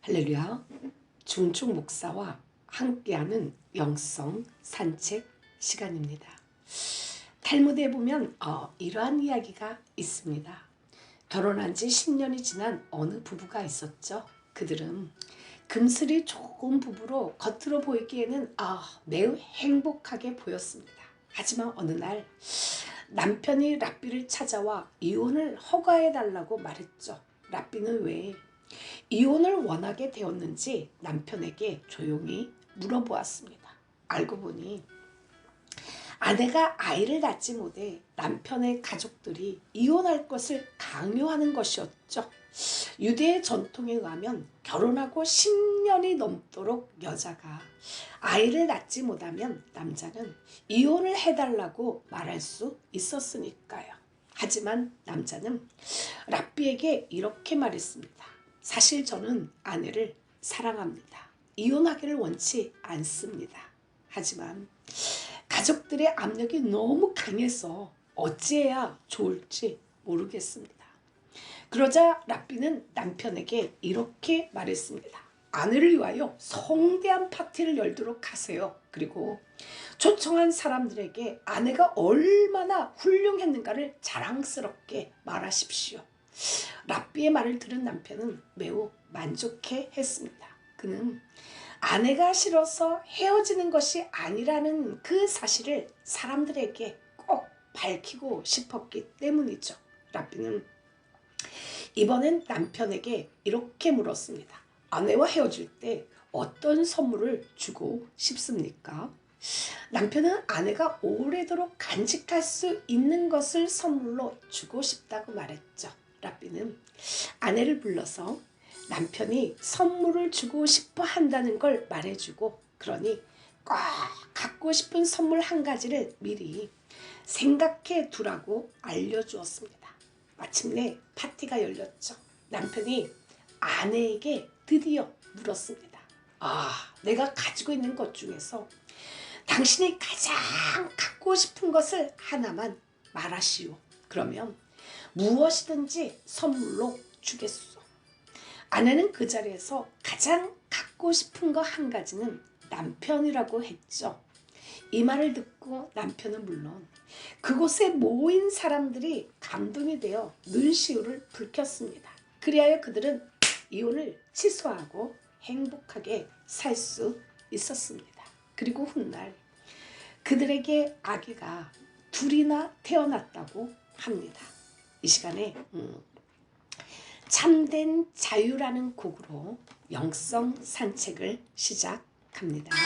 할렐루야. 중충 목사와 함께하는 영성 산책 시간입니다. 탈무드에 보면 이러한 이야기가 있습니다. 결혼한 지 10년이 지난 어느 부부가 있었죠. 그들은 금슬이 좋은 부부로 겉으로 보이기에는 매우 행복하게 보였습니다. 하지만 어느 날 남편이 랍비를 찾아와 이혼을 허가해달라고 말했죠. 랍비는 왜 이혼을 원하게 되었는지 남편에게 조용히 물어보았습니다. 알고 보니 아내가 아이를 낳지 못해 남편의 가족들이 이혼할 것을 강요하는 것이었죠. 유대의 전통에 의하면 결혼하고 10년이 넘도록 여자가 아이를 낳지 못하면 남자는 이혼을 해달라고 말할 수 있었으니까요. 하지만 남자는 랍비에게 이렇게 말했습니다. 사실 저는 아내를 사랑합니다. 이혼하기를 원치 않습니다. 하지만 가족들의 압력이 너무 강해서 어찌해야 좋을지 모르겠습니다. 그러자 랍비는 남편에게 이렇게 말했습니다. 아내를 위하여 성대한 파티를 열도록 하세요. 그리고 초청한 사람들에게 아내가 얼마나 훌륭했는가를 자랑스럽게 말하십시오. 랍비의 말을 들은 남편은 매우 만족해 했습니다. 그는 아내가 싫어서 헤어지는 것이 아니라는 그 사실을 사람들에게 꼭 밝히고 싶었기 때문이죠. 랍비는 이번엔 남편에게 이렇게 물었습니다. 아내와 헤어질 때 어떤 선물을 주고 싶습니까? 남편은 아내가 오래도록 간직할 수 있는 것을 선물로 주고 싶다고 말했죠. 랍비는 아내를 불러서 남편이 선물을 주고 싶어 한다는 걸 말해주고, 그러니 꼭 갖고 싶은 선물 한 가지를 미리 생각해 두라고 알려주었습니다. 마침내 파티가 열렸죠. 남편이 아내에게 드디어 물었습니다. 내가 가지고 있는 것 중에서 당신이 가장 갖고 싶은 것을 하나만 말하시오. 그러면 무엇이든지 선물로 주겠소. 아내는 그 자리에서 가장 갖고 싶은 거 한 가지는 남편이라고 했죠. 이 말을 듣고 남편은 물론 그곳에 모인 사람들이 감동이 되어 눈시울을 붉혔습니다. 그리하여 그들은 이혼을 취소하고 행복하게 살 수 있었습니다. 그리고 훗날 그들에게 아기가 둘이나 태어났다고 합니다. 이 시간에 참된 자유라는 곡으로 영성 산책을 시작합니다.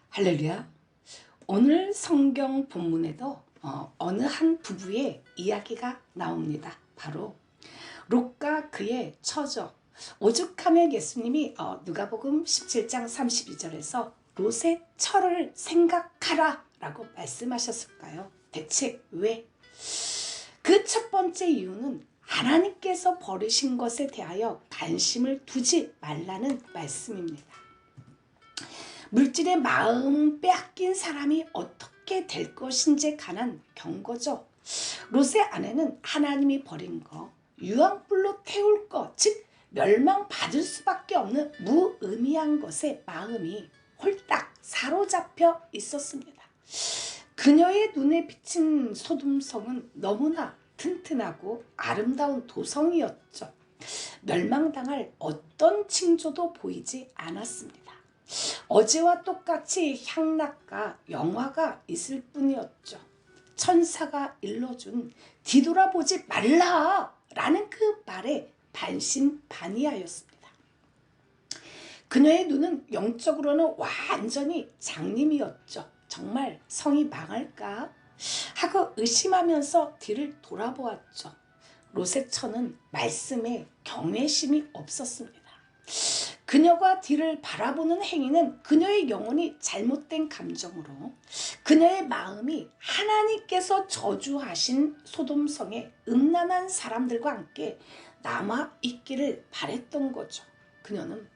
할렐루야. 오늘 성경 본문에도 어느 한 부부의 이야기가 나옵니다. 바로 롯과 그의 처저. 오죽하면 예수님이 누가복음 17장 32절에서 롯의 처를 생각하라 라고 말씀하셨을까요? 대체 왜? 그 첫 번째 이유는 하나님께서 버리신 것에 대하여 관심을 두지 말라는 말씀입니다. 물질의 마음 빼앗긴 사람이 어떻게 될 것인지에 관한 경고죠. 롯의 아내는 하나님이 버린 거, 유황불로 태울 것, 즉 멸망받을 수밖에 없는 무의미한 것에 마음이 홀딱 사로잡혀 있었습니다. 그녀의 눈에 비친 소돔성은 너무나 튼튼하고 아름다운 도성이었죠. 멸망당할 어떤 징조도 보이지 않았습니다. 어제와 똑같이 향락과 영화가 있을 뿐이었죠. 천사가 일러준 뒤돌아보지 말라라는 그 말에 반신반의하였습니다. 그녀의 눈은 영적으로는 완전히 장님이었죠. 정말 성이 망할까 하고 의심하면서 뒤를 돌아보았죠. 롯의 처는 말씀에 경외심이 없었습니다. 그녀가 뒤를 바라보는 행위는 그녀의 영혼이 잘못된 감정으로 그녀의 마음이 하나님께서 저주하신 소돔성의 음란한 사람들과 함께 남아있기를 바랬던 거죠. 그녀는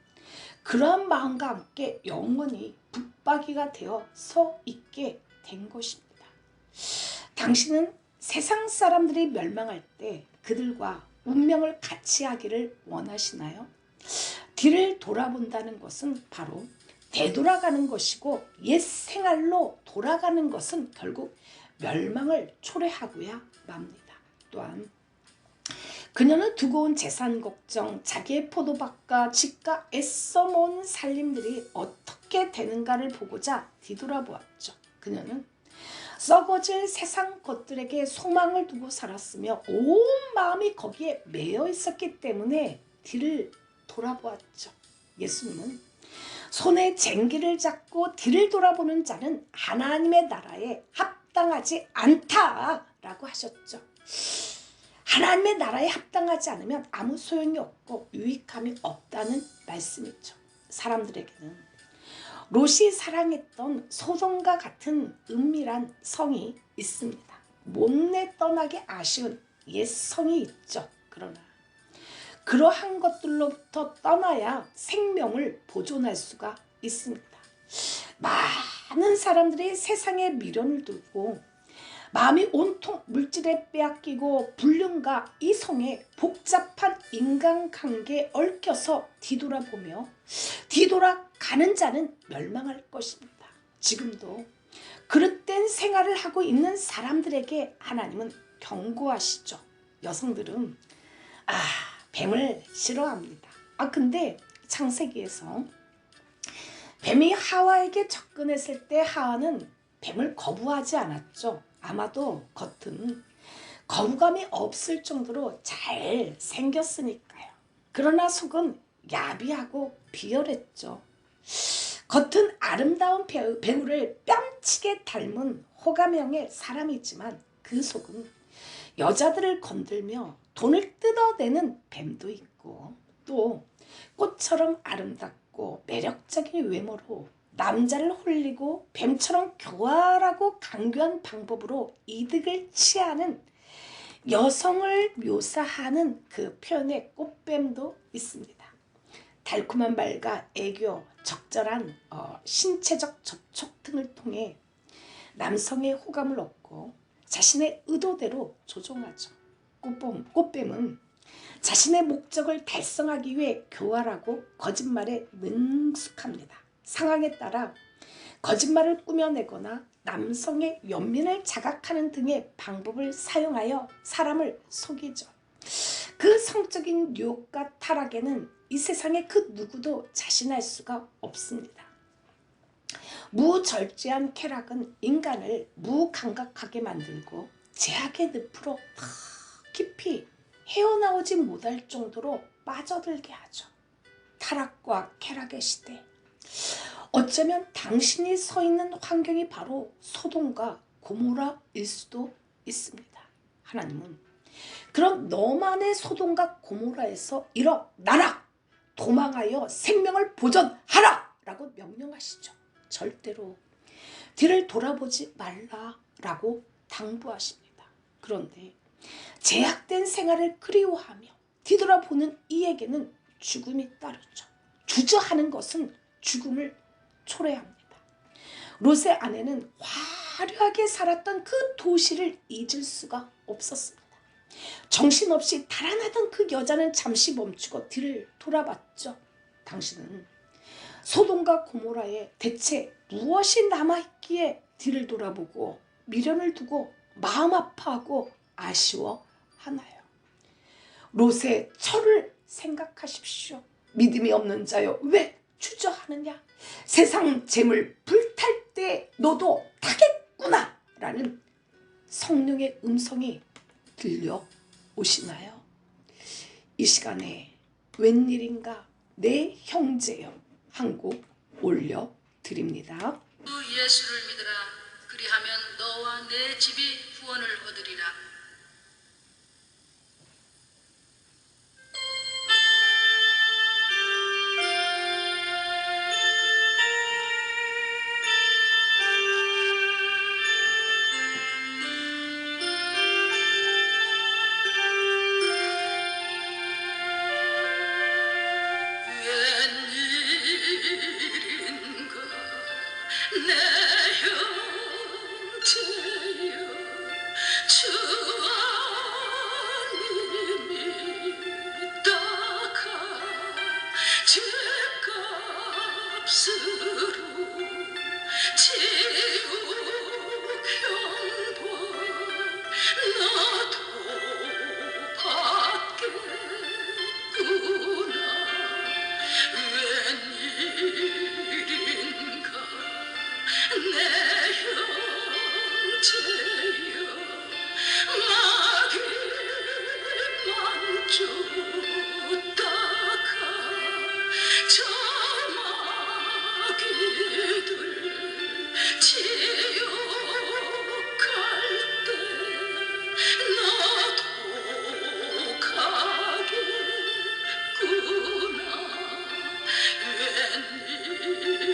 그러한 마음과 함께 영원히 붙박이가 되어 서 있게 된 것입니다. 당신은 세상 사람들이 멸망할 때 그들과 운명을 같이 하기를 원하시나요? 뒤를 돌아본다는 것은 바로 되돌아가는 것이고 옛 생활로 돌아가는 것은 결국 멸망을 초래하고야 맙니다. 또한 그녀는 두고 온 재산 걱정, 자기의 포도밭과 집과 애써 모은 살림들이 어떻게 되는가를 보고자 뒤돌아보았죠. 그녀는 썩어질 세상 것들에게 소망을 두고 살았으며 온 마음이 거기에 매여 있었기 때문에 뒤를 돌아보았죠. 예수님은 손에 쟁기를 잡고 뒤를 돌아보는 자는 하나님의 나라에 합당하지 않다라고 하셨죠. 하나님의 나라에 합당하지 않으면 아무 소용이 없고 유익함이 없다는 말씀이죠. 사람들에게는 롯이 사랑했던 소돔과 같은 은밀한 성이 있습니다. 못내 떠나기 아쉬운 옛 성이 있죠. 그러나 그러한 것들로부터 떠나야 생명을 보존할 수가 있습니다. 많은 사람들이 세상에 미련을 두고 마음이 온통 물질에 빼앗기고 불륜과 이성의 복잡한 인간관계에 얽혀서 뒤돌아보며 뒤돌아가는 자는 멸망할 것입니다. 지금도 그릇된 생활을 하고 있는 사람들에게 하나님은 경고하시죠. 여성들은 뱀을 싫어합니다. 근데 창세기에서 뱀이 하와에게 접근했을 때 하와는 뱀을 거부하지 않았죠. 아마도 겉은 거부감이 없을 정도로 잘 생겼으니까요. 그러나 속은 야비하고 비열했죠. 겉은 아름다운 배우를 뺨치게 닮은 호감형의 사람이지만 그 속은 여자들을 건들며 돈을 뜯어내는 뱀도 있고 또 꽃처럼 아름답고 매력적인 외모로 남자를 홀리고 뱀처럼 교활하고 강교한 방법으로 이득을 취하는 여성을 묘사하는 그 표현의 꽃뱀도 있습니다. 달콤한 말과 애교, 적절한 신체적 접촉 등을 통해 남성의 호감을 얻고 자신의 의도대로 조종하죠. 꽃뱀은 자신의 목적을 달성하기 위해 교활하고 거짓말에 능숙합니다. 상황에 따라 거짓말을 꾸며내거나 남성의 연민을 자각하는 등의 방법을 사용하여 사람을 속이죠. 그 성적인 유혹과 타락에는 이 세상의 그 누구도 자신할 수가 없습니다. 무절제한 쾌락은 인간을 무감각하게 만들고 제약의 늪으로 깊이 헤어나오지 못할 정도로 빠져들게 하죠. 타락과 쾌락의 시대. 어쩌면 당신이 서 있는 환경이 바로 소돔과 고모라일 수도 있습니다. 하나님은 그럼 너만의 소돔과 고모라에서 일어나라! 도망하여 생명을 보존하라! 라고 명령하시죠. 절대로 뒤를 돌아보지 말라라고 당부하십니다. 그런데 제약된 생활을 그리워하며 뒤돌아보는 이에게는 죽음이 따르죠. 주저하는 것은 죽음을 초래합니다. 롯의 아내는 화려하게 살았던 그 도시를 잊을 수가 없었습니다. 정신없이 달아나던 그 여자는 잠시 멈추고 뒤를 돌아봤죠. 당신은 소돔과 고모라에 대체 무엇이 남아있기에 뒤를 돌아보고 미련을 두고 마음 아파하고 아쉬워하나요? 롯의 철을 생각하십시오. 믿음이 없는 자여 왜 주저하느냐? 세상 재물 불탈 때 너도 타겠구나 라는 성령의 음성이 들려오시나요? 이 시간에 웬일인가 내 형제여 한 곡 올려드립니다. 주 예수를 믿으라. 그리하면 너와 내 집이 구원을 얻으리라. 내 형제여 주 안님이 따가 죄값으로 지옥 형벌 나도 받겠구나. 웬일인가 내 형제여 마귀만 쫓다가 저 마귀들 지옥 갈 때 나도 가겠구나.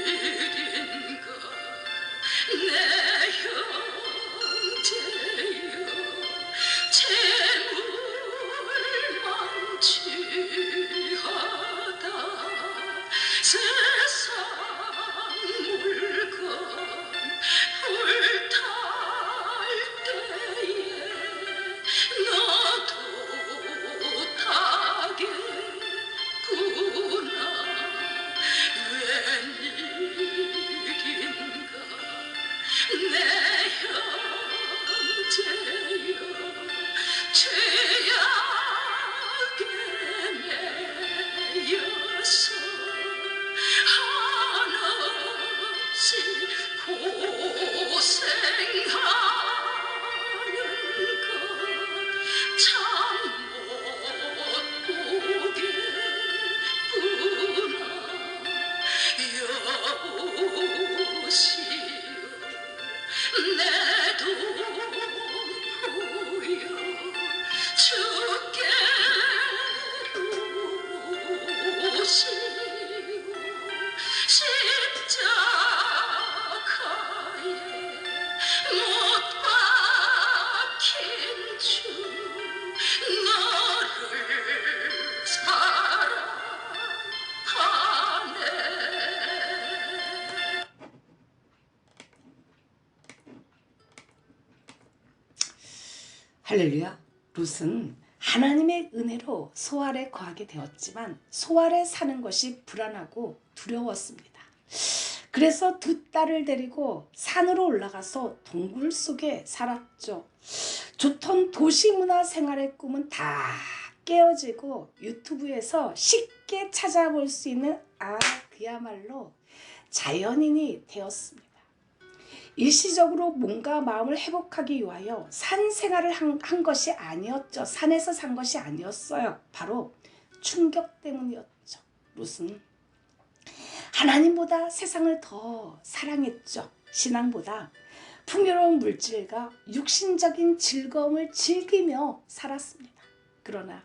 웬일인가 내 형제여 재물만 취하다 세상 물건 불탈 때에 너도 타겠구나. 웬일인가 내 형제여 죄악에 매여서 한없이 고생하는 것 참 못 보겠구나. 여보시오 내 동포여 주께로 오시오. 십자가에 못 박힌 주 너를 사랑하네. 할렐루야. 롯은 하나님의 은혜로 소알에 거하게 되었지만 소알에 사는 것이 불안하고 두려웠습니다. 그래서 두 딸을 데리고 산으로 올라가서 동굴 속에 살았죠. 좋던 도시문화 생활의 꿈은 다 깨어지고 유튜브에서 쉽게 찾아볼 수 있는 그야말로 자연인이 되었습니다. 일시적으로 몸과 마음을 회복하기 위하여 산 생활을 한 것이 아니었죠. 산에서 산 것이 아니었어요. 바로 충격 때문이었죠. 롯은 하나님보다 세상을 더 사랑했죠. 신앙보다 풍요로운 물질과 육신적인 즐거움을 즐기며 살았습니다. 그러나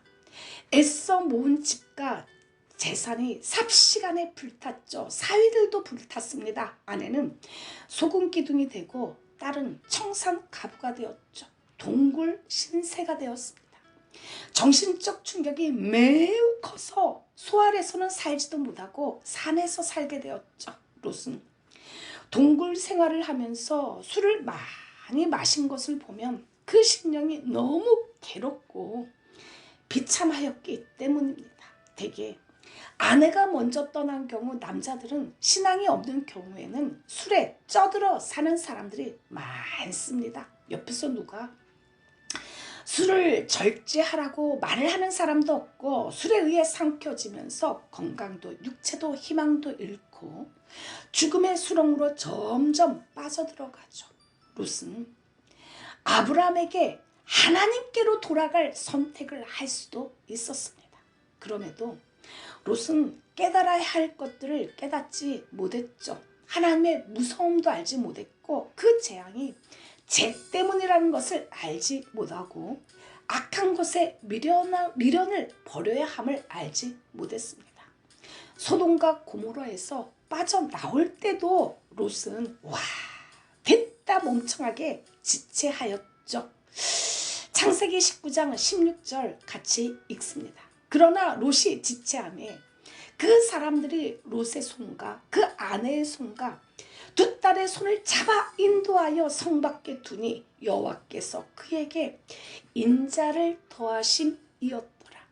애써 모은 집과 재산이 삽시간에 불탔죠. 사위들도 불탔습니다. 아내는 소금 기둥이 되고 딸은 청산 가부가 되었죠. 동굴 신세가 되었습니다. 정신적 충격이 매우 커서 소알에서는 살지도 못하고 산에서 살게 되었죠. 롯은 동굴 생활을 하면서 술을 많이 마신 것을 보면 그 심령이 너무 괴롭고 비참하였기 때문입니다. 대개 아내가 먼저 떠난 경우 남자들은 신앙이 없는 경우에는 술에 쪄들어 사는 사람들이 많습니다. 옆에서 누가 술을 절제하라고 말을 하는 사람도 없고 술에 의해 삼켜지면서 건강도 육체도 희망도 잃고 죽음의 수렁으로 점점 빠져들어가죠. 롯은 아브라함에게 하나님께로 돌아갈 선택을 할 수도 있었습니다. 그럼에도 롯은 깨달아야 할 것들을 깨닫지 못했죠. 하나님의 무서움도 알지 못했고 그 재앙이 죄 때문이라는 것을 알지 못하고 악한 것에 미련을 버려야 함을 알지 못했습니다. 소돔과 고모라에서 빠져나올 때도 롯은 와 됐다 멍청하게 지체하였죠. 창세기 19장 16절 같이 읽습니다. 그러나 롯이 지체함에 그 사람들이 롯의 손과 그 아내의 손과 두 딸의 손을 잡아 인도하여 성 밖에 두니 여호와께서 그에게 인자를 더하심이었더라.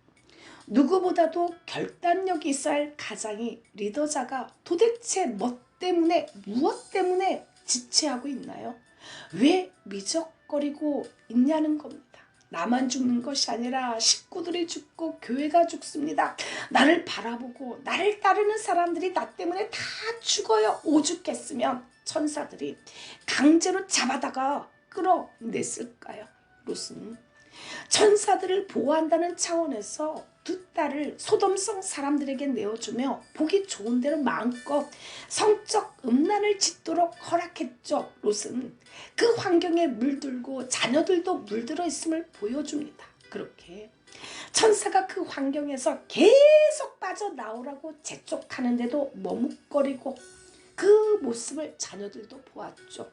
누구보다도 결단력이 있어야 할 가장이 리더자가 도대체 무엇 때문에 지체하고 있나요? 왜 미적거리고 있냐는 겁니다. 나만 죽는 것이 아니라 식구들이 죽고 교회가 죽습니다. 나를 바라보고 나를 따르는 사람들이 나 때문에 다 죽어요. 오죽했으면 천사들이 강제로 잡아다가 끌어냈을까요? 롯은 천사들을 보호한다는 차원에서 두 딸을 소돔성 사람들에게 내어주며 보기 좋은 대로 마음껏 성적 음란을 짓도록 허락했죠. 롯은 그 환경에 물들고 자녀들도 물들어 있음을 보여줍니다. 그렇게 천사가 그 환경에서 계속 빠져나오라고 재촉하는데도 머뭇거리고 그 모습을 자녀들도 보았죠.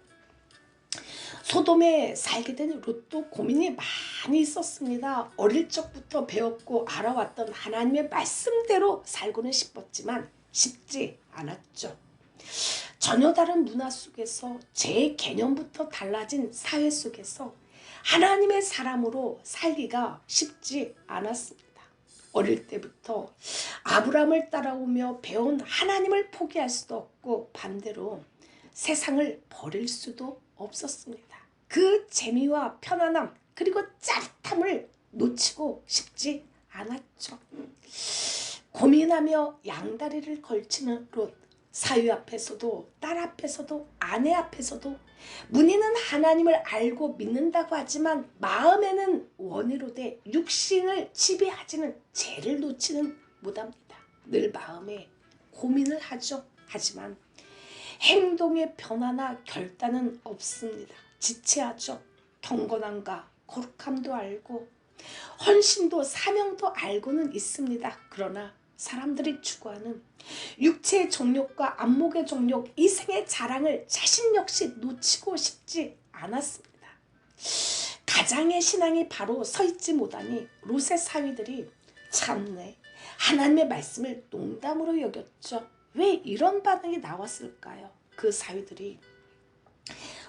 소돔에 살게 된 롯도 고민이 많이 있었습니다. 어릴 적부터 배웠고 알아왔던 하나님의 말씀대로 살고는 싶었지만 쉽지 않았죠. 전혀 다른 문화 속에서 제 개념부터 달라진 사회 속에서 하나님의 사람으로 살기가 쉽지 않았습니다. 어릴 때부터 아브라함을 따라오며 배운 하나님을 포기할 수도 없고 반대로 세상을 버릴 수도 없었습니다. 그 재미와 편안함 그리고 짜릿함을 놓치고 싶지 않았죠. 고민하며 양다리를 걸치는 롯. 사위 앞에서도 딸 앞에서도 아내 앞에서도 문의는 하나님을 알고 믿는다고 하지만 마음에는 원의로되 육신을 지배하지는 죄를 놓지는 못합니다. 늘 마음에 고민을 하죠. 하지만 행동의 변화나 결단은 없습니다. 지체하죠. 경건함과 거룩함도 알고 헌신도 사명도 알고는 있습니다. 그러나 사람들이 추구하는 육체의 정욕과 안목의 정욕, 이생의 자랑을 자신 역시 놓치고 싶지 않았습니다. 가장의 신앙이 바로 서 있지 못하니 롯의 사위들이 참네 하나님의 말씀을 농담으로 여겼죠. 왜 이런 반응이 나왔을까요? 그 사위들이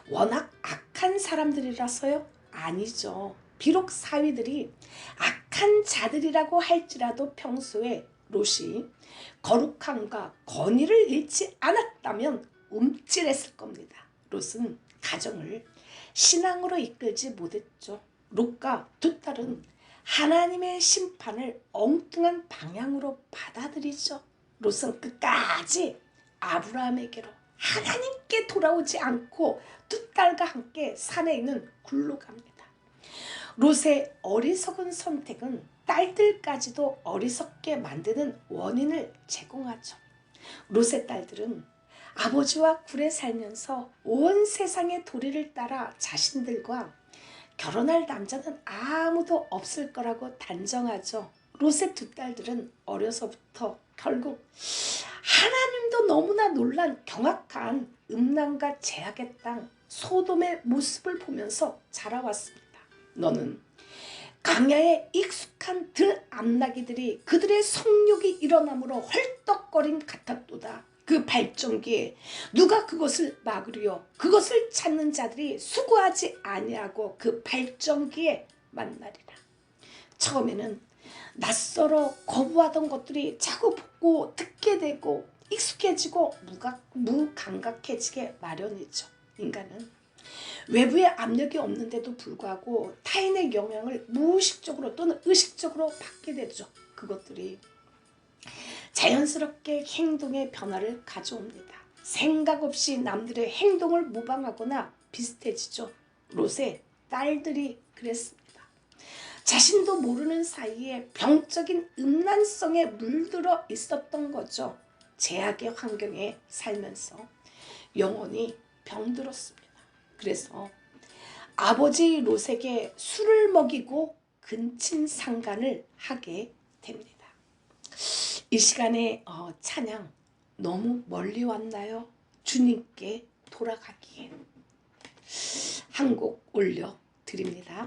워낙 악한 사람들이라서요? 아니죠. 비록 사위들이 악한 자들이라고 할지라도 평소에 롯이 거룩함과 권위를 잃지 않았다면 움찔했을 겁니다. 롯은 가정을 신앙으로 이끌지 못했죠. 롯과 두 딸은 하나님의 심판을 엉뚱한 방향으로 받아들이죠. 롯은 끝까지 아브라함에게로 하나님께 돌아오지 않고 두 딸과 함께 산에 있는 굴로 갑니다. 롯의 어리석은 선택은 딸들까지도 어리석게 만드는 원인을 제공하죠. 롯의 딸들은 아버지와 굴에 살면서 온 세상의 도리를 따라 자신들과 결혼할 남자는 아무도 없을 거라고 단정하죠. 롯의 두 딸들은 어려서부터 결국 하나님도 너무나 놀란 경악한 음란과 제약의 땅 소돔의 모습을 보면서 자라왔습니다. 너는 강야에 익숙한 들암나기들이 그들의 성욕이 일어남으로 헐떡거림 같았도다. 그 발전기에 누가 그것을 막으리요? 그것을 찾는 자들이 수고하지 아니하고 그 발전기에 만나리라. 처음에는 낯설어 거부하던 것들이 자꾸 붙고 듣게 되고 익숙해지고 무감각해지게 마련이죠. 인간은 외부의 압력이 없는데도 불구하고 타인의 영향을 무의식적으로 또는 의식적으로 받게 되죠. 그것들이 자연스럽게 행동의 변화를 가져옵니다. 생각 없이 남들의 행동을 모방하거나 비슷해지죠. 롯의 딸들이 그랬습니다. 자신도 모르는 사이에 병적인 음란성에 물들어 있었던 거죠. 제약의 환경에 살면서 영혼이 병들었습니다. 그래서 아버지 롯에게 술을 먹이고 근친상간을 하게 됩니다. 이 시간에 찬양 너무 멀리 왔나요? 주님께 돌아가기엔 한 곡 올려드립니다.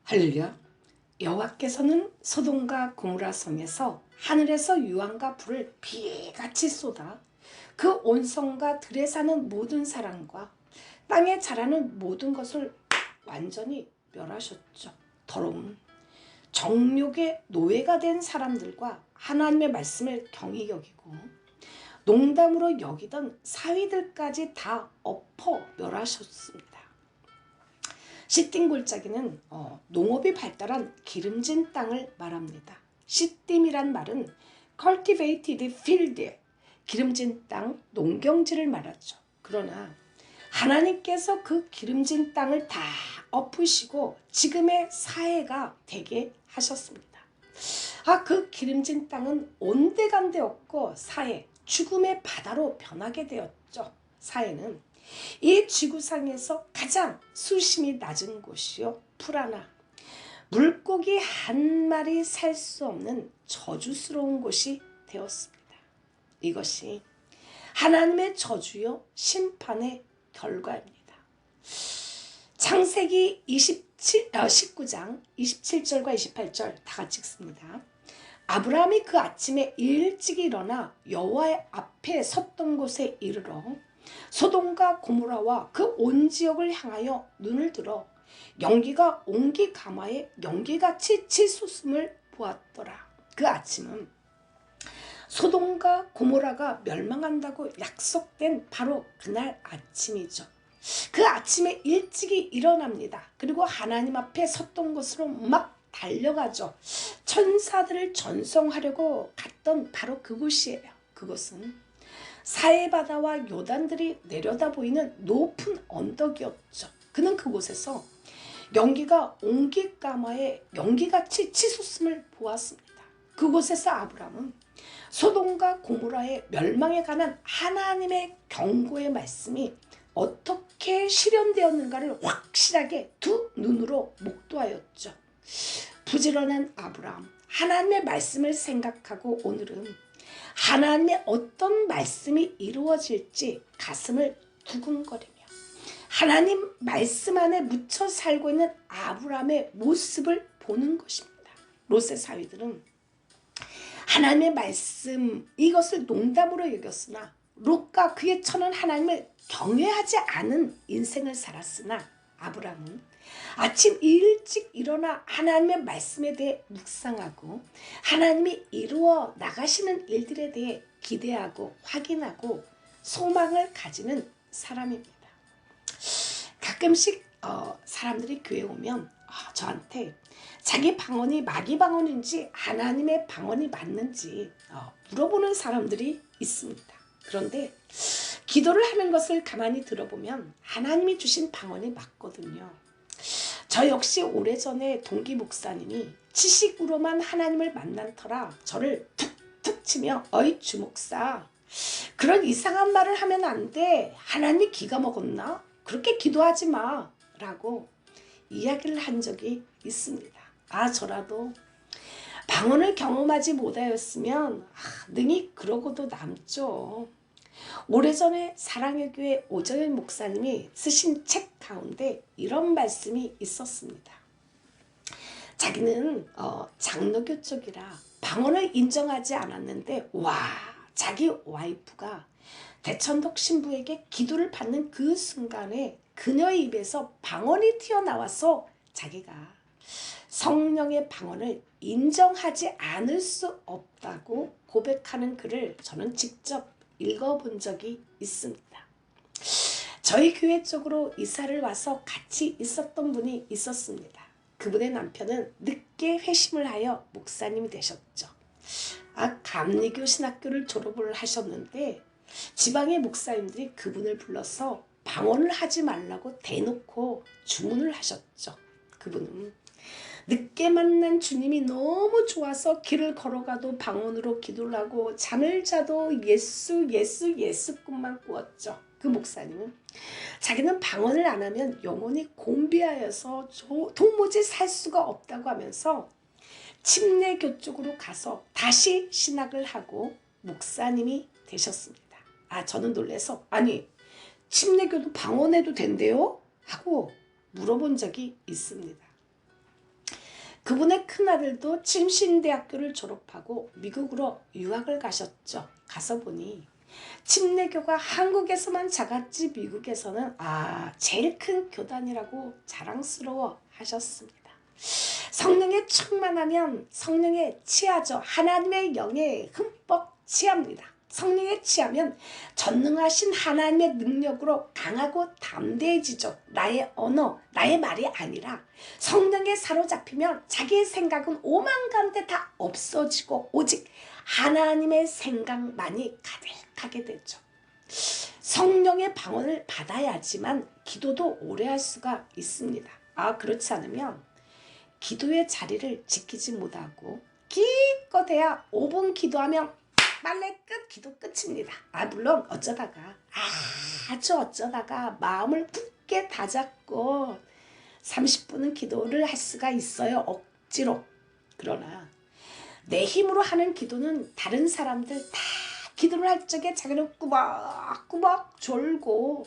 할렐루야. 여호와께서는 소돔과 고모라 성에서 하늘에서 유황과 불을 비같이 쏟아 그 온성과 들에 사는 모든 사람과 땅에 자라는 모든 것을 완전히 멸하셨죠. 더러움, 정욕의 노예가 된 사람들과 하나님의 말씀을 경히 여기고 농담으로 여기던 사위들까지 다 엎어 멸하셨습니다. 시딤 골짜기는 농업이 발달한 기름진 땅을 말합니다. 시딤이란 말은 cultivated field, 기름진 땅, 농경지를 말하죠. 그러나 하나님께서 그 기름진 땅을 다 엎으시고 지금의 사해가 되게 하셨습니다. 그 기름진 땅은 온데간데 없고 사해, 죽음의 바다로 변하게 되었죠. 사해는 이 지구상에서 가장 수심이 낮은 곳이요, 풀하나 물고기 한 마리 살 수 없는 저주스러운 곳이 되었습니다. 이것이 하나님의 저주요 심판의 결과입니다. 창세기 19장 27절과 28절 다 같이 읽습니다. 아브라함이 그 아침에 일찍 일어나 여호와의 앞에 섰던 곳에 이르러 소돔과 고모라와 그 온 지역을 향하여 눈을 들어 연기가 옹기 가마에 연기같이 치솟음을 보았더라. 그 아침은 소돔과 고모라가 멸망한다고 약속된 바로 그날 아침이죠. 그 아침에 일찍이 일어납니다. 그리고 하나님 앞에 섰던 곳으로 막 달려가죠. 천사들을 전송하려고 갔던 바로 그곳이에요. 그곳은 사해바다와 요단들이 내려다 보이는 높은 언덕이었죠. 그는 그곳에서 연기가 옹기까마에 연기같이 치솟음을 보았습니다. 그곳에서 아브라함은 소돔과 고모라의 멸망에 관한 하나님의 경고의 말씀이 어떻게 실현되었는가를 확실하게 두 눈으로 목도하였죠. 부지런한 아브라함, 하나님의 말씀을 생각하고 오늘은 하나님의 어떤 말씀이 이루어질지 가슴을 두근거리며 하나님 말씀 안에 묻혀 살고 있는 아브라함의 모습을 보는 것입니다. 롯의 사위들은 하나님의 말씀 이것을 농담으로 여겼으나 롯과 그의 처는 하나님을 경외하지 않은 인생을 살았으나 아브라함은 아침 일찍 일어나 하나님의 말씀에 대해 묵상하고 하나님이 이루어 나가시는 일들에 대해 기대하고 확인하고 소망을 가지는 사람입니다. 가끔씩 사람들이 교회에 오면 저한테 자기 방언이 마귀 방언인지 하나님의 방언이 맞는지 물어보는 사람들이 있습니다. 그런데 기도를 하는 것을 가만히 들어보면 하나님이 주신 방언이 맞거든요. 저 역시 오래전에 동기 목사님이 지식으로만 하나님을 만난 터라 저를 툭툭 치며 어이 주목사, 그런 이상한 말을 하면 안 돼. 하나님이 기가 먹었나? 그렇게 기도하지 마 라고 이야기를 한 적이 있습니다. 저라도 방언을 경험하지 못하였으면 능히 그러고도 남죠. 오래전에 사랑의 교회 오정일 목사님이 쓰신 책 가운데 이런 말씀이 있었습니다. 자기는 장로교 쪽이라 방언을 인정하지 않았는데 자기 와이프가 대천덕 신부에게 기도를 받는 그 순간에 그녀의 입에서 방언이 튀어나와서 자기가 성령의 방언을 인정하지 않을 수 없다고 고백하는 글을 저는 직접 읽어본 적이 있습니다. 저희 교회 쪽으로 이사를 와서 같이 있었던 분이 있었습니다. 그분의 남편은 늦게 회심을 하여 목사님이 되셨죠. 감리교 신학교를 졸업을 하셨는데 지방의 목사님들이 그분을 불러서 방언을 하지 말라고 대놓고 주문을 하셨죠. 그분은 늦게 만난 주님이 너무 좋아서 길을 걸어가도 방언으로 기도를 하고 잠을 자도 예수 꿈만 꾸었죠. 그 목사님은 자기는 방언을 안 하면 영혼이 곤비하여서 도무지 살 수가 없다고 하면서 침례교 쪽으로 가서 다시 신학을 하고 목사님이 되셨습니다. 저는 놀라서 침례교도 방언해도 된대요? 하고 물어본 적이 있습니다. 그분의 큰아들도 침신대학교를 졸업하고 미국으로 유학을 가셨죠. 가서 보니 침례교가 한국에서만 작았지 미국에서는 제일 큰 교단이라고 자랑스러워 하셨습니다. 성령에 충만하면 성령에 취하죠. 하나님의 영에 흠뻑 취합니다. 성령에 취하면 전능하신 하나님의 능력으로 강하고 담대해지죠. 나의 언어, 나의 말이 아니라 성령에 사로잡히면 자기의 생각은 오만가운데 다 없어지고 오직 하나님의 생각만이 가득하게 되죠. 성령의 방언을 받아야지만 기도도 오래 할 수가 있습니다. 그렇지 않으면 기도의 자리를 지키지 못하고 기껏해야 5분 기도하면 빨래 끝, 기도 끝입니다. 물론 어쩌다가 아주 어쩌다가 마음을 굳게 다잡고 30분은 기도를 할 수가 있어요. 억지로. 그러나 내 힘으로 하는 기도는 다른 사람들 다 기도를 할 적에 자기는 꾸벅꾸벅 졸고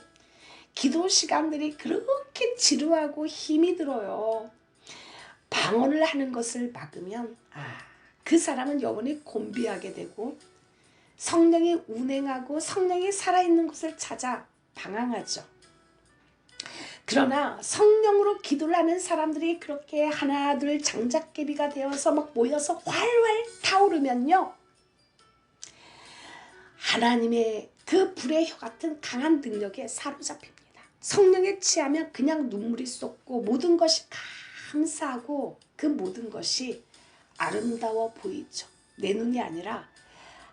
기도 시간들이 그렇게 지루하고 힘이 들어요. 방언을 하는 것을 막으면 그 사람은 영원히 곤비하게 되고 성령이 운행하고 성령이 살아있는 곳을 찾아 방황하죠. 그러나 성령으로 기도를 하는 사람들이 그렇게 하나 둘 장작개비가 되어서 막 모여서 활활 타오르면요, 하나님의 그 불의 혀 같은 강한 능력에 사로잡힙니다. 성령에 취하면 그냥 눈물이 쏟고 모든 것이 감사하고 그 모든 것이 아름다워 보이죠. 내 눈이 아니라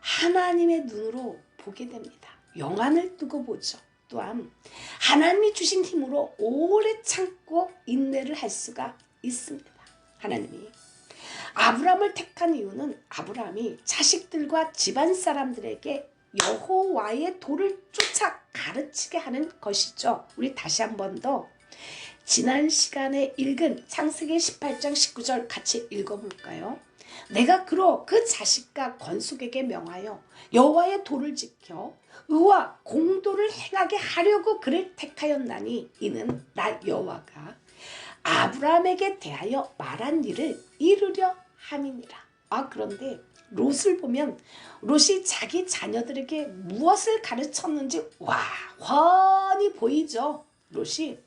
하나님의 눈으로 보게 됩니다. 영안을 뜨고 보죠. 또한 하나님이 주신 힘으로 오래 참고 인내를 할 수가 있습니다. 하나님이 아브라함을 택한 이유는 아브라함이 자식들과 집안 사람들에게 여호와의 도를 쫓아 가르치게 하는 것이죠. 우리 다시 한 번 더 지난 시간에 읽은 창세기 18장 19절 같이 읽어볼까요? 내가 그로 그 자식과 건숙에게 명하여 여호와의 도를 지켜 의와 공도를 행하게 하려고 그를 택하였나니 이는 나 여호와가 아브라함에게 대하여 말한 일을 이루려 함이니라. 그런데 롯을 보면 롯이 자기 자녀들에게 무엇을 가르쳤는지 훤히 보이죠. 롯이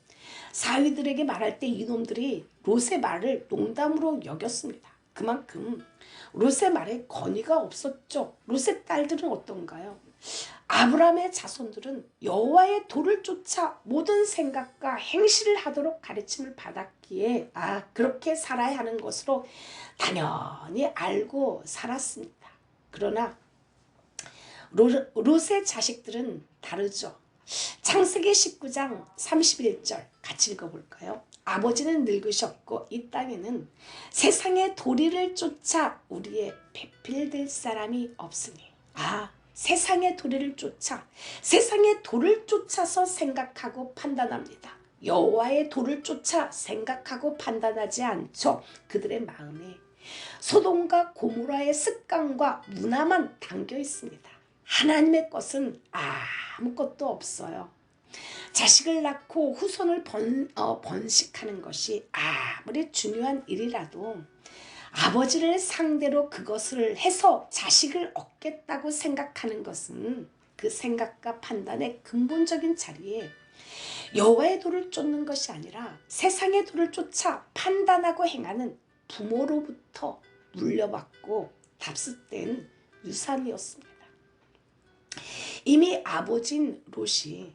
사위들에게 말할 때 이놈들이 롯의 말을 농담으로 여겼습니다. 그만큼 롯의 말에 권위가 없었죠. 롯의 딸들은 어떤가요? 아브라함의 자손들은 여호와의 도를 쫓아 모든 생각과 행실을 하도록 가르침을 받았기에 그렇게 살아야 하는 것으로 당연히 알고 살았습니다. 그러나 롯의 자식들은 다르죠. 창세기 19장 31절 같이 읽어볼까요? 아버지는 늙으셨고 이 땅에는 세상의 도리를 쫓아 우리의 배필될 사람이 없으니 세상의 도리를 쫓아 세상의 도를 쫓아서 생각하고 판단합니다. 여호와의 도를 쫓아 생각하고 판단하지 않죠. 그들의 마음에 소돔과 고모라의 습관과 문화만 담겨 있습니다. 하나님의 것은 아무것도 없어요. 자식을 낳고 후손을 번식하는 것이 아무리 중요한 일이라도 아버지를 상대로 그것을 해서 자식을 얻겠다고 생각하는 것은 그 생각과 판단의 근본적인 자리에 여호와의 도를 쫓는 것이 아니라 세상의 도를 쫓아 판단하고 행하는 부모로부터 물려받고 답습된 유산이었습니다. 이미 아버지인 롯이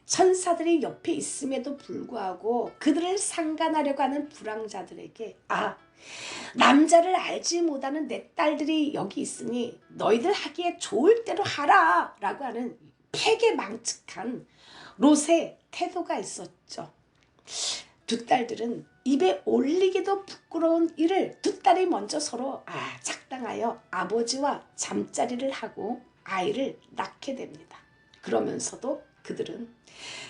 천사들이 옆에 있음에도 불구하고 그들을 상간하려고 하는 불황자들에게 남자를 알지 못하는 내 딸들이 여기 있으니 너희들 하기에 좋을 대로 하라 라고 하는 패괴망측한 롯의 태도가 있었죠. 두 딸들은 입에 올리기도 부끄러운 일을 두 딸이 먼저 서로 작당하여 아버지와 잠자리를 하고 아이를 낳게 됩니다. 그러면서도 그들은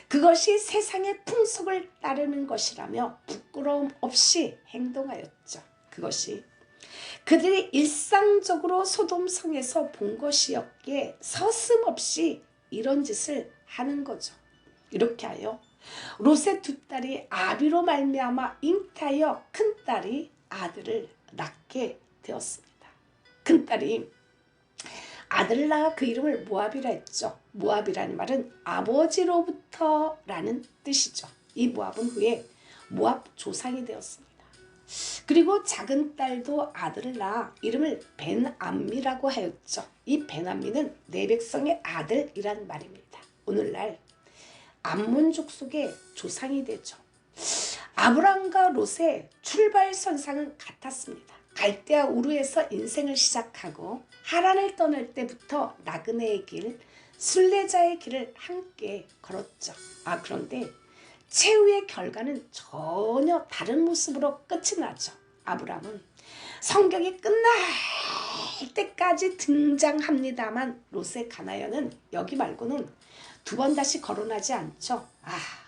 그것이 세상의 풍속을 따르는 것이라며 부끄러움 없이 행동하였죠. 그것이 그들이 일상적으로 소돔성에서 본 것이었기에 서슴없이 이런 짓을 하는 거죠. 이렇게 하여 롯의 두 딸이 아비로 말미암아 잉태하여 큰 딸이 아들을 낳게 되었습니다. 큰딸이 아들을 낳아 그 이름을 모압이라 했죠. 모압이라는 말은 아버지로부터라는 뜻이죠. 이 모압은 후에 모압 조상이 되었습니다. 그리고 작은 딸도 아들을 낳아 이름을 벤암미라고 하였죠. 이 벤암미는 내 백성의 아들이란 말입니다. 오늘날 암몬 족속의 조상이 되죠. 아브람과 롯의 출발선상은 같았습니다. 갈대아 우르에서 인생을 시작하고 하란을 떠날 때부터 나그네의 길, 순례자의 길을 함께 걸었죠. 그런데 최후의 결과는 전혀 다른 모습으로 끝이 나죠. 아브람은 성경이 끝날 때까지 등장합니다만 롯의 가나안은 여기 말고는 두 번 다시 거론하지 않죠.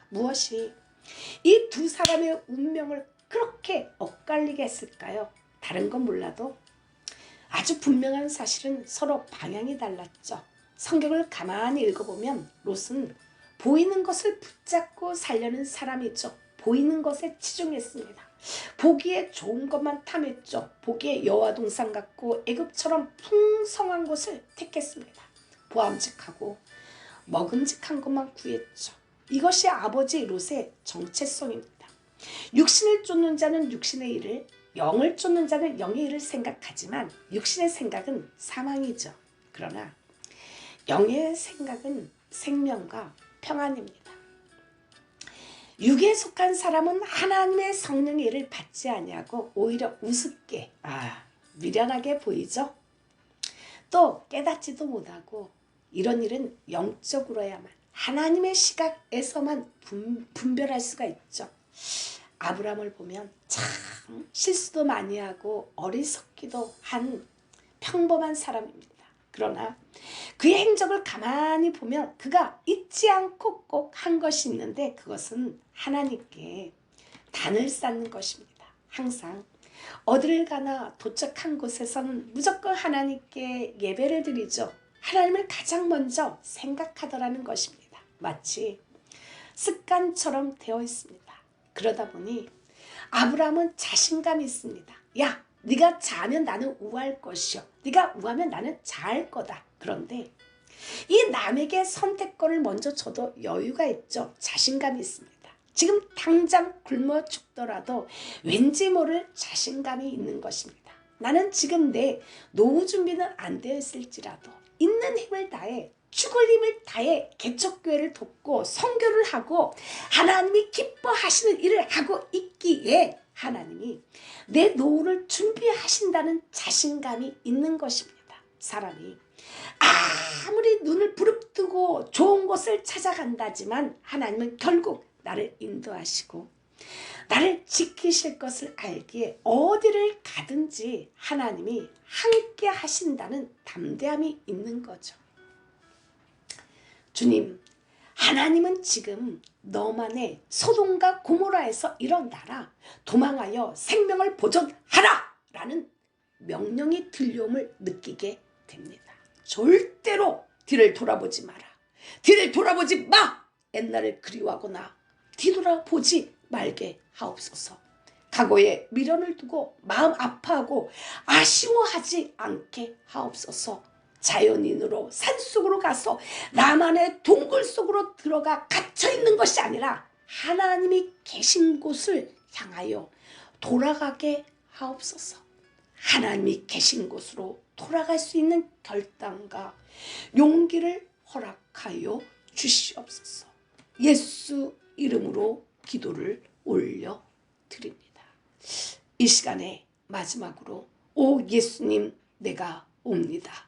무엇이 이 두 사람의 운명을 그렇게 엇갈리게 했을까요? 다른 건 몰라도 아주 분명한 사실은 서로 방향이 달랐죠. 성경을 가만히 읽어보면 롯은 보이는 것을 붙잡고 살려는 사람이죠. 보이는 것에 치중했습니다. 보기에 좋은 것만 탐했죠. 보기에 여호와 동산 같고 애굽처럼 풍성한 곳을 택했습니다. 보암직하고 먹음직한 것만 구했죠. 이것이 아버지 롯의 정체성입니다. 육신을 쫓는 자는 육신의 일을, 영을 쫓는 자는 영의 일을 생각하지만 육신의 생각은 사망이죠. 그러나 영의 생각은 생명과 평안입니다. 육에 속한 사람은 하나님의 성령의 일을 받지 아니하고 오히려 우습게 미련하게 보이죠. 또 깨닫지도 못하고 이런 일은 영적으로야만 하나님의 시각에서만 분별할 수가 있죠. 아브람을 보면 참 실수도 많이 하고 어리석기도 한 평범한 사람입니다. 그러나 그의 행적을 가만히 보면 그가 잊지 않고 꼭 한 것이 있는데 그것은 하나님께 단을 쌓는 것입니다. 항상 어디를 가나 도착한 곳에서는 무조건 하나님께 예배를 드리죠. 하나님을 가장 먼저 생각하더라는 것입니다. 마치 습관처럼 되어 있습니다. 그러다 보니 아브라함은 자신감이 있습니다. 야, 네가 자면 나는 우할 것이요. 네가 우하면 나는 자할 거다. 그런데 이 남에게 선택권을 먼저 줘도 여유가 있죠. 자신감이 있습니다. 지금 당장 굶어 죽더라도 왠지 모를 자신감이 있는 것입니다. 나는 지금 내 노후 준비는 안 되어 있을지라도 있는 힘을 다해 죽을 힘을 다해 개척교회를 돕고 선교를 하고 하나님이 기뻐하시는 일을 하고 있기에 하나님이 내 노후를 준비하신다는 자신감이 있는 것입니다. 사람이 아무리 눈을 부릅뜨고 좋은 곳을 찾아간다지만 하나님은 결국 나를 인도하시고 나를 지키실 것을 알기에 어디를 가든지 하나님이 함께 하신다는 담대함이 있는 거죠. 주님, 하나님은 지금 너만의 소돔과 고모라에서 일어나라, 도망하여 생명을 보존하라 라는 명령이 들려옴을 느끼게 됩니다. 절대로 뒤를 돌아보지 마라. 뒤를 돌아보지 마. 옛날을 그리워하거나 뒤돌아보지 말게 하옵소서. 과거에 미련을 두고 마음 아파하고 아쉬워하지 않게 하옵소서. 자연인으로 산속으로 가서 나만의 동굴 속으로 들어가 갇혀있는 것이 아니라 하나님이 계신 곳을 향하여 돌아가게 하옵소서. 하나님이 계신 곳으로 돌아갈 수 있는 결단과 용기를 허락하여 주시옵소서. 예수 이름으로 기도를 올려드립니다. 이 시간에 마지막으로 오 예수님, 내가 옵니다.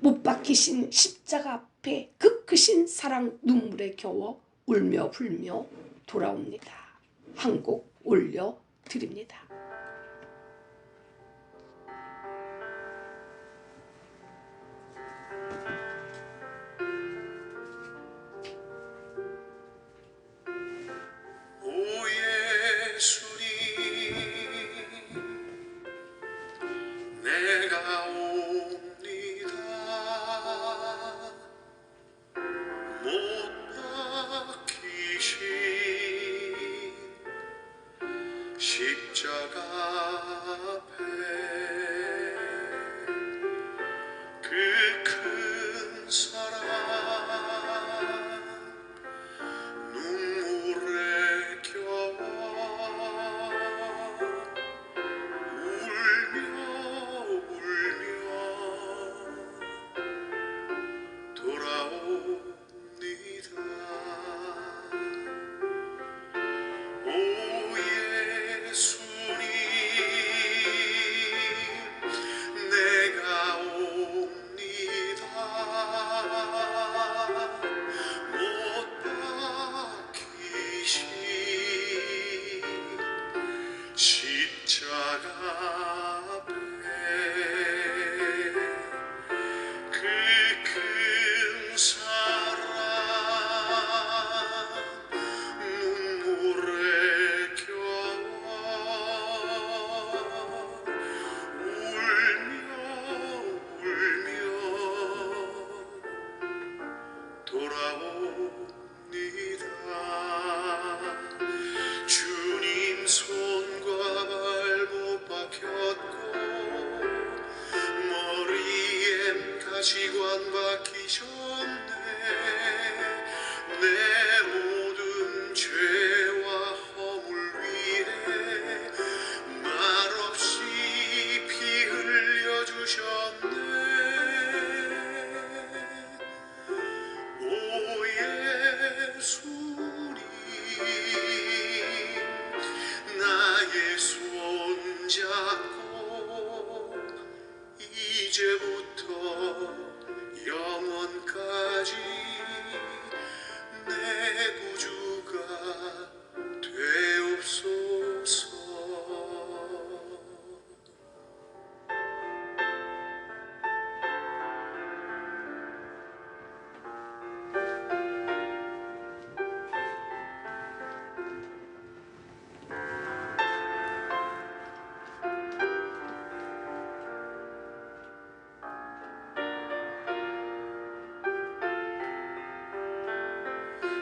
못 박히신 십자가 앞에 그 크신 사랑 눈물에 겨워 울며 불며 돌아옵니다. 한 곡 올려드립니다. 내가 옵니다. 못 박히신 십자가 앞에 그 큰 사랑 눈물에 겨워 울며 돌아옵니다. 오 예수님 내가 옵니다. 못 박히신 십자가 앞에 그 큰 사랑 눈물에 겨워 울며 돌아옵니다. 주님 손과 발못 박혔고 머리엔 가시관 박히셨네. 내 모든 죄와 허물 위에 말없이 피 흘려주셨네. 오 예수님 나의 손잡고 이제부터 영원까지 내 구주가 되옵소서.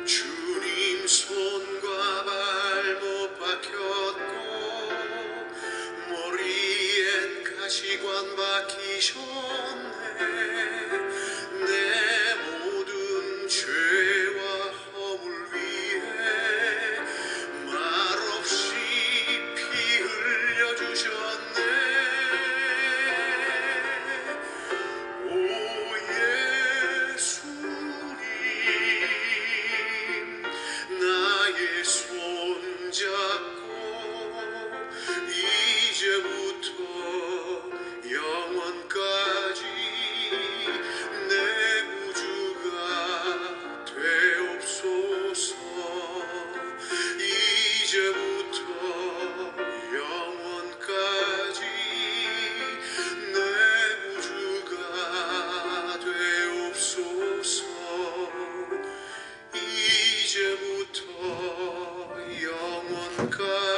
주님 손과 발못 박혔고 머리엔 가시관 박히셨네. 내 모든 죄와 허물 위에 말없이 피 흘려주셨네. 오 예수님 나의 손잡고 이제부터 영원까지 내 구주가 되옵소서. 이제부터 영원까지 내 구주가 되옵소서. 이제부터 영원까지